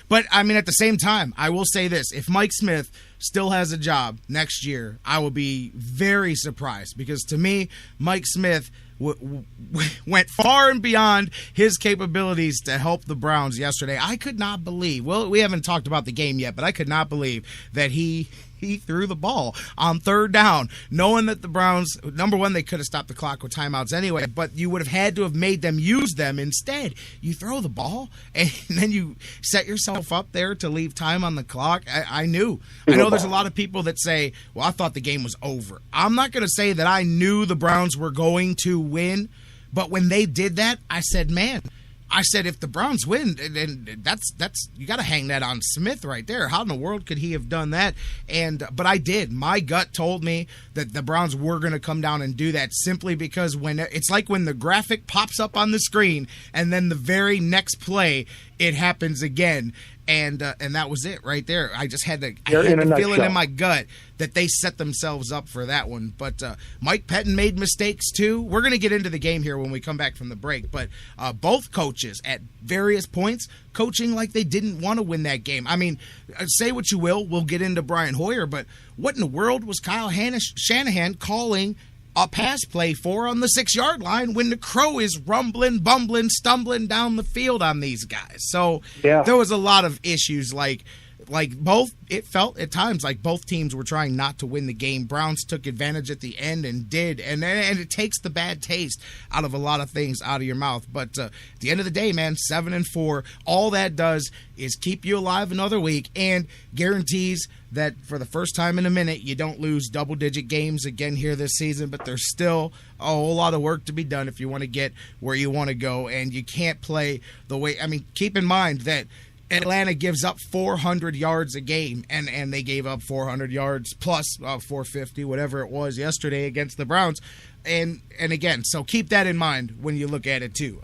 But I mean, at the same time, I will say this: if Mike Smith still has a job next year, I will be very surprised, because to me, Mike Smith went far and beyond his capabilities to help the Browns yesterday. I could not believe. Well, we haven't talked about the game yet, but I could not believe that he threw the ball on third down, knowing that the Browns, number one, they could have stopped the clock with timeouts anyway, but you would have had to have made them use them. Instead, you throw the ball, and then you set yourself up there to leave time on the clock. I know there's a lot of people that say, well, I thought the game was over. I'm not going to say that I knew the Browns were going to win, but when they did that, I said, man, if the Browns win, then that's you got to hang that on Smith right there. How in the world could he have done that? But I did. My gut told me that the Browns were going to come down and do that, simply because when it's like when the graphic pops up on the screen and then the very next play it happens again. And that was it right there. I just had the feeling in my gut that they set themselves up for that one. But Mike Pettin made mistakes too. We're going to get into the game here when we come back from the break. But both coaches at various points coaching like they didn't want to win that game. I mean, say what you will. We'll get into Brian Hoyer. But what in the world was Kyle Shanahan calling a pass play for on the 6-yard line when the crow is rumbling, bumbling, stumbling down the field on these guys? So There was a lot of issues, like both, it felt at times like both teams were trying not to win the game. Browns took advantage at the end and did, and it takes the bad taste out of a lot of things out of your mouth. But at the end of the day, man, 7-4, all that does is keep you alive another week and guarantees that for the first time in a minute, you don't lose double-digit games again here this season. But there's still a whole lot of work to be done if you want to get where you want to go, and you can't play the way. I mean, keep in mind that Atlanta gives up 400 yards a game, and they gave up 400 yards plus 450, whatever it was yesterday against the Browns. And again, so keep that in mind when you look at it too.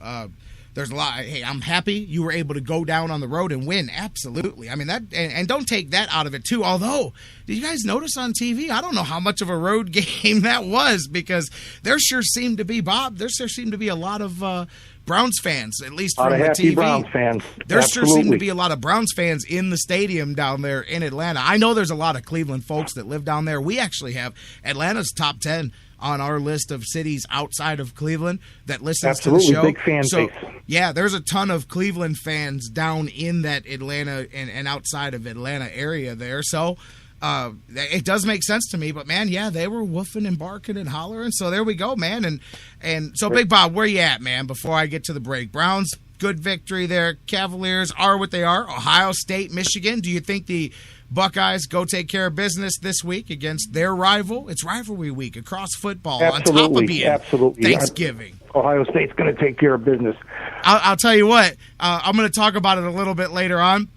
There's a lot. Hey, I'm happy you were able to go down on the road and win. Absolutely. I mean, that, and don't take that out of it too. Although, did you guys notice on TV? I don't know how much of a road game that was, because there sure seemed to be a lot of Browns fans, at least from the TV. Browns fans. There sure seemed to be a lot of Browns fans in the stadium down there in Atlanta. I know there's a lot of Cleveland folks that live down there. We actually have Atlanta's top 10 on our list of cities outside of Cleveland that listens to the show. Big fan base. Yeah, there's a ton of Cleveland fans down in that Atlanta and outside of Atlanta area there. So it does make sense to me. But, man, yeah, they were woofing and barking and hollering. So there we go, man. And so, Big Bob, where you at, man, before I get to the break? Browns, good victory there. Cavaliers are what they are. Ohio State, Michigan. Do you think the Buckeyes go take care of business this week against their rival? It's rivalry week across football. Absolutely, on top of being Thanksgiving. Ohio State's going to take care of business. I'll tell you what. I'm going to talk about it a little bit later on.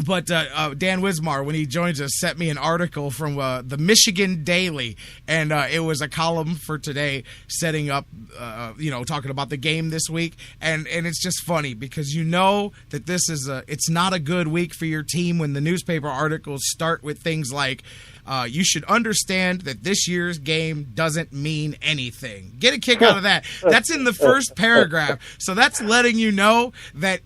But Dan Wismar, when he joins us, sent me an article from the Michigan Daily, and it was a column for today setting up, talking about the game this week. And it's just funny because you know that it's not a good week for your team when the newspaper articles start with things like, you should understand that this year's game doesn't mean anything. Get a kick out of that. That's in the first paragraph. So that's letting you know that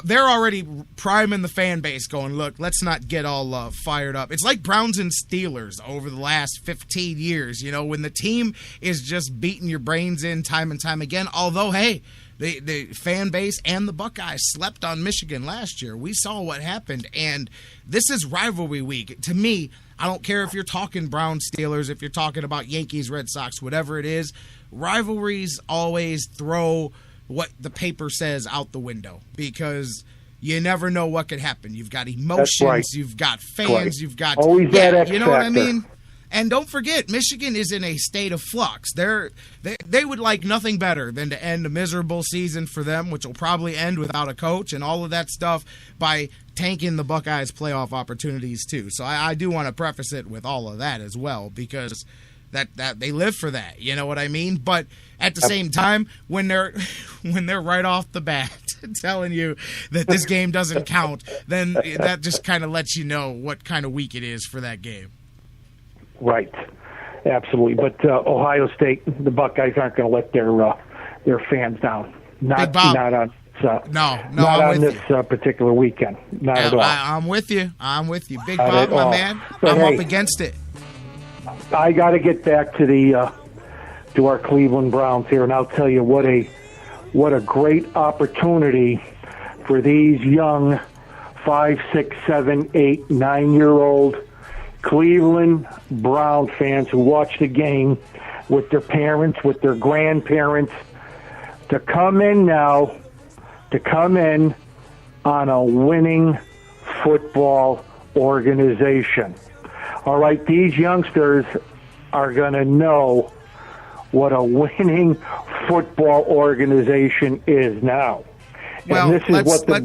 they're already priming the fan base going, look, let's not get all fired up. It's like Browns and Steelers over the last 15 years, when the team is just beating your brains in time and time again. Although, hey, the fan base and the Buckeyes slept on Michigan last year. We saw what happened, and this is rivalry week. To me, I don't care if you're talking Browns, Steelers, if you're talking about Yankees, Red Sox, whatever it is, rivalries always throw what the paper says out the window because you never know what could happen. You've got emotions, right. You've got fans, you've got always that X you know what I factor. mean? And don't forget, Michigan is in a state of flux. They would like nothing better than to end a miserable season for them, which will probably end without a coach and all of that stuff, by tanking the Buckeyes' playoff opportunities too. So I do want to preface it with all of that as well, because that they live for that. You know what I mean? But at the same time, when they're right off the bat telling you that this game doesn't count, then that just kind of lets you know what kind of week it is for that game. Right, absolutely. But Ohio State, the Buckeyes aren't going to let their fans down. Not on not I'm on with this particular weekend. Not at all. I'm with you. Big Not Bob, at my all. man. But I'm hey, up against it. I got to get back to to our Cleveland Browns here, and I'll tell you what a great opportunity for these young 5, 6, 7, 8, 9-year-old Cleveland Brown fans who watch the game with their parents, with their grandparents, to come in on a winning football organization. All right, these youngsters are going to know what a winning football organization is now. Well, and this is what the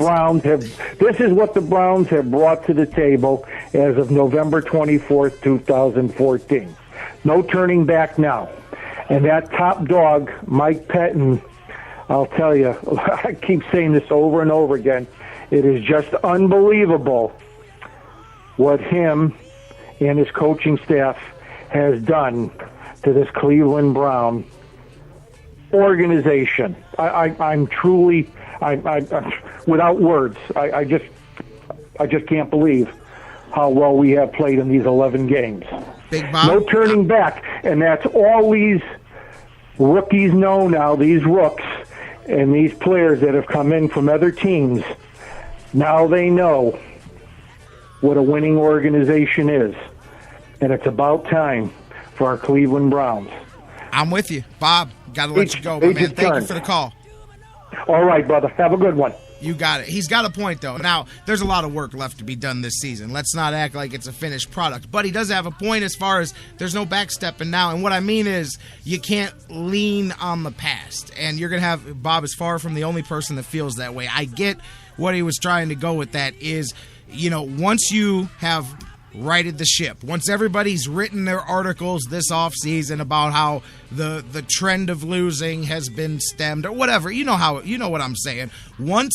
Browns have brought to the table as of November 24th, 2014. No turning back now. And that top dog, Mike Pettin, I'll tell you, I keep saying this over and over again, it is just unbelievable what him and his coaching staff has done to this Cleveland Brown organization. I'm truly, without words. I just can't believe how well we have played in these 11 games. Big Bob. No turning back, and that's all these rookies know now. These rooks and these players that have come in from other teams. Now they know what a winning organization is, and it's about time for our Cleveland Browns. I'm with you. Bob, got to let you go, my man. Thank you for the call. All right, brother. Have a good one. You got it. He's got a point, though. Now, there's a lot of work left to be done this season. Let's not act like it's a finished product. But he does have a point as far as there's no backstepping now. And what I mean is you can't lean on the past. And you're going to have, Bob is far from the only person that feels that way. I get what he was trying to go with that is, once you have righted the ship, once everybody's written their articles this offseason about how the trend of losing has been stemmed or whatever, you know what I'm saying. Once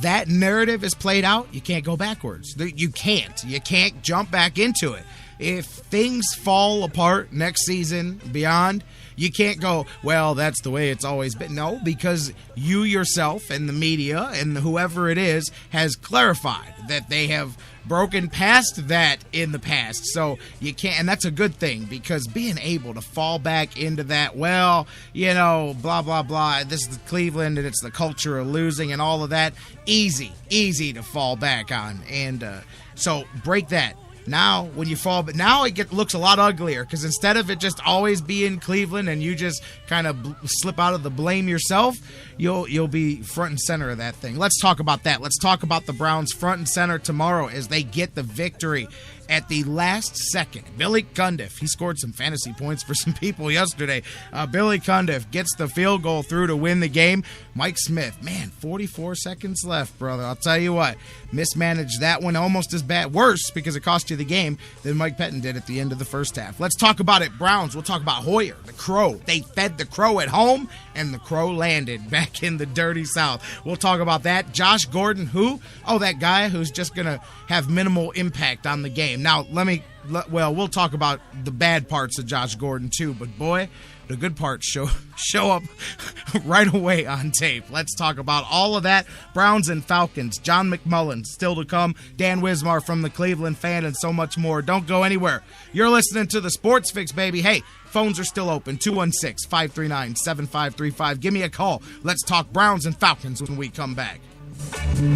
that narrative is played out, you can't go backwards. You can't jump back into it. If things fall apart next season, beyond, you can't go, well, that's the way it's always been. No, because you yourself and the media and whoever it is has clarified that they have broken past that in the past. So you can't, and that's a good thing, because being able to fall back into that, well, blah, blah, blah, this is Cleveland and it's the culture of losing and all of that, easy to fall back on. And so break that. Now, when you fall, but now it looks a lot uglier, because instead of it just always being Cleveland and you just kind of slip out of the blame yourself, you'll be front and center of that thing. Let's talk about that. Let's talk about the Browns front and center tomorrow as they get the victory at the last second. Billy Cundiff, he scored some fantasy points for some people yesterday. Billy Cundiff gets the field goal through to win the game. Mike Smith, 44 seconds left, brother. I'll tell you what, mismanaged that one almost as bad, worse, because it cost you the game, than Mike Pettin did at the end of the first half. Let's talk about it, Browns. We'll talk about Hoyer, the Crow. They fed the Crow at home, and the Crow landed back in the dirty South. We'll talk about that. Josh Gordon, who? Oh, that guy who's just going to have minimal impact on the game. Now, we'll talk about the bad parts of Josh Gordon too, but boy, the good parts show up right away on tape. Let's talk about all of that. Browns and Falcons, John McMullen still to come, Dan Wismar from the Cleveland Fan, and so much more. Don't go anywhere. You're listening to the Sports Fix, baby. Hey, phones are still open, 216-539-7535. Give me a call. Let's talk Browns and Falcons when we come back.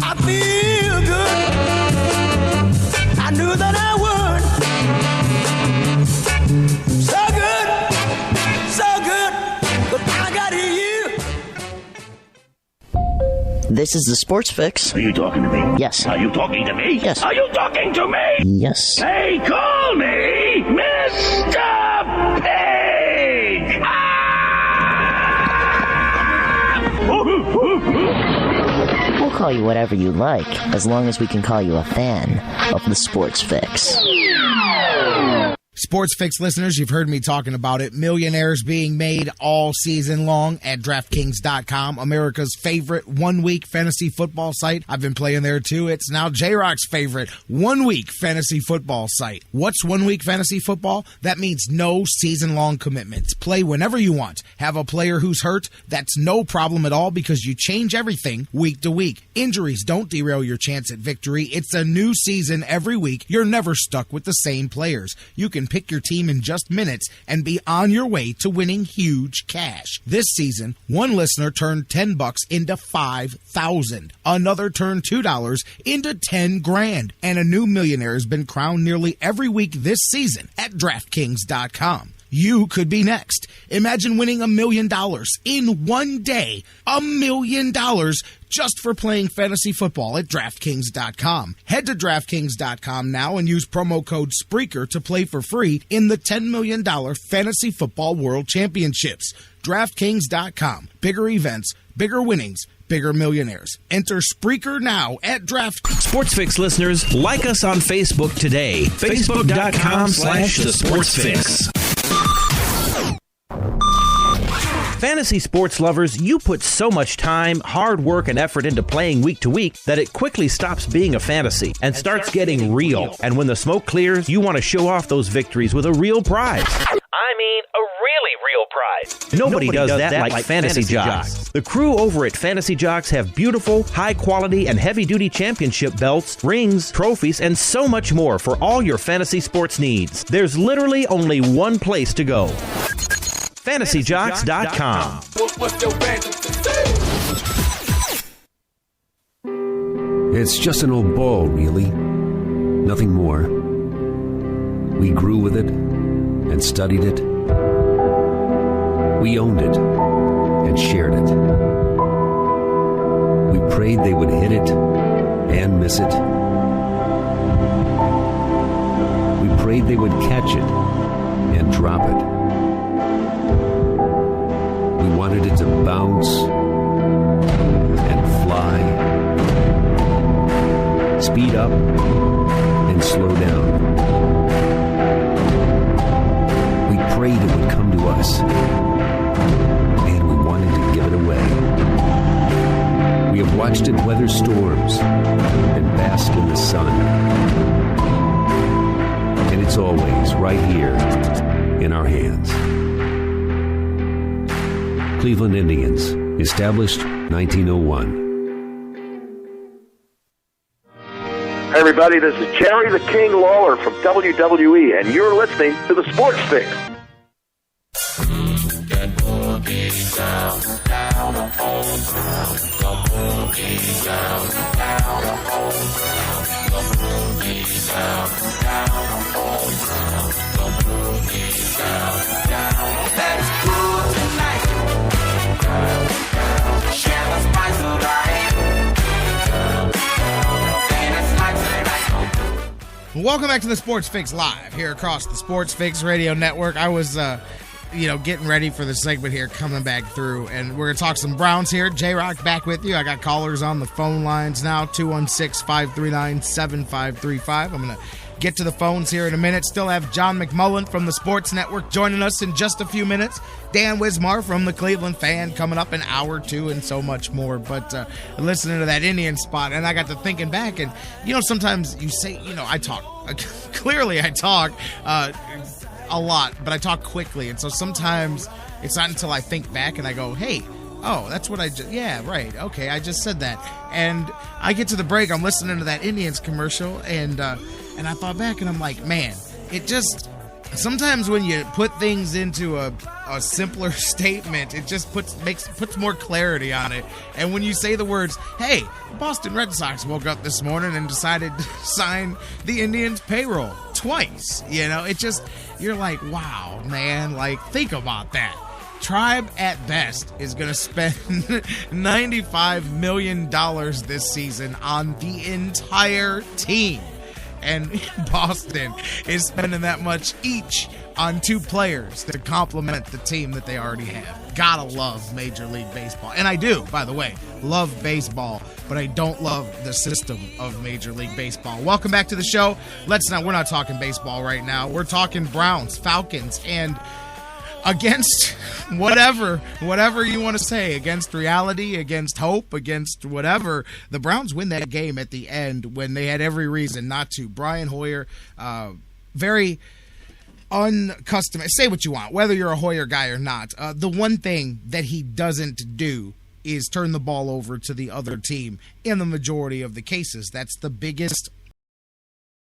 I feel good. I knew that I would. So good, but I got you. This is the Sports Fix. Are you talking to me? Yes. Are you talking to me? Yes. Are you talking to me? Yes. Hey, call me Mr. Pig! We'll call you whatever you like, as long as we can call you a fan of the Sports Fix. Sports Fix listeners, you've heard me talking about it. Millionaires being made all season long at DraftKings.com, America's favorite one-week fantasy football site. I've been playing there too. It's now J-Rock's favorite one-week fantasy football site. What's one-week fantasy football? That means no season-long commitments. Play whenever you want. Have a player who's hurt? That's no problem at all because you change everything week to week. Injuries don't derail your chance at victory. It's a new season every week. You're never stuck with the same players. You can pick your team in just minutes and be on your way to winning huge cash. This season, one listener turned $10 into $5,000. Another turned $2 into $10,000. And a new millionaire has been crowned nearly every week this season at DraftKings.com. You could be next. Imagine winning $1 million in one day. $1 million just for playing fantasy football at DraftKings.com. Head to DraftKings.com now and use promo code Spreaker to play for free in the $10 million Fantasy Football World Championships. DraftKings.com. Bigger events, bigger winnings, bigger millionaires. Enter Spreaker now at SportsFix listeners, like us on Facebook today. Facebook.com/TheSportsFix. Fantasy sports lovers, you put so much time, hard work, and effort into playing week to week that it quickly stops being a fantasy and starts getting real. And when the smoke clears, you want to show off those victories with a real prize. I mean, a really real prize. Nobody does that like Fantasy Jocks. The crew over at Fantasy Jocks have beautiful, high-quality, and heavy-duty championship belts, rings, trophies, and so much more for all your fantasy sports needs. There's literally only one place to go. FantasyJocks.com. It's just an old ball, really. Nothing more. We grew with it and studied it. We owned it and shared it. We prayed they would hit it and miss it. We prayed they would catch it and drop it. We wanted it to bounce and fly, speed up and slow down. We prayed it would come to us, and we wanted to give it away. We have watched it weather storms and bask in the sun. And it's always right here in our hands. Cleveland Indians, established 1901. Hey everybody, this is Jerry the King Lawler from WWE, and you're listening to the Sports Fix. Welcome back to the Sports Fix Live here across the Sports Fix Radio Network. I was, getting ready for the segment here, coming back through, and we're going to talk some Browns here. J-Rock back with you. I got callers on the phone lines now, 216-539-7535. I'm going to get to the phones here in a minute. Still have John McMullen from the Sports Network joining us in just a few minutes. Dan Wismar from the Cleveland Fan coming up in hour 2 and so much more. But listening to that Indian spot, and I got to thinking back, and, sometimes you say, I talk. Clearly I talk a lot, but I talk quickly. And so sometimes it's not until I think back and I go, hey, oh, that's what I just, yeah, right. Okay, I just said that. And I get to the break, I'm listening to that Indians commercial, and I thought back and I'm like, man, it just, sometimes when you put things into a simpler statement, it just puts more clarity on it. And when you say the words, hey, Boston Red Sox woke up this morning and decided to sign the Indians payroll twice, it just, you're like, wow, man, like, think about that. Tribe at best is going to spend $95 million this season on the entire team. And Boston is spending that much each on 2 players to complement the team that they already have. Gotta love Major League Baseball. And I do, by the way, love baseball, but I don't love the system of Major League Baseball. Welcome back to the show. We're not talking baseball right now. We're talking Browns, Falcons, and against whatever you want to say, against reality, against hope, against whatever, the Browns win that game at the end when they had every reason not to. Brian Hoyer, very unaccustomed. Say what you want, whether you're a Hoyer guy or not. The one thing that he doesn't do is turn the ball over to the other team in the majority of the cases. That's the biggest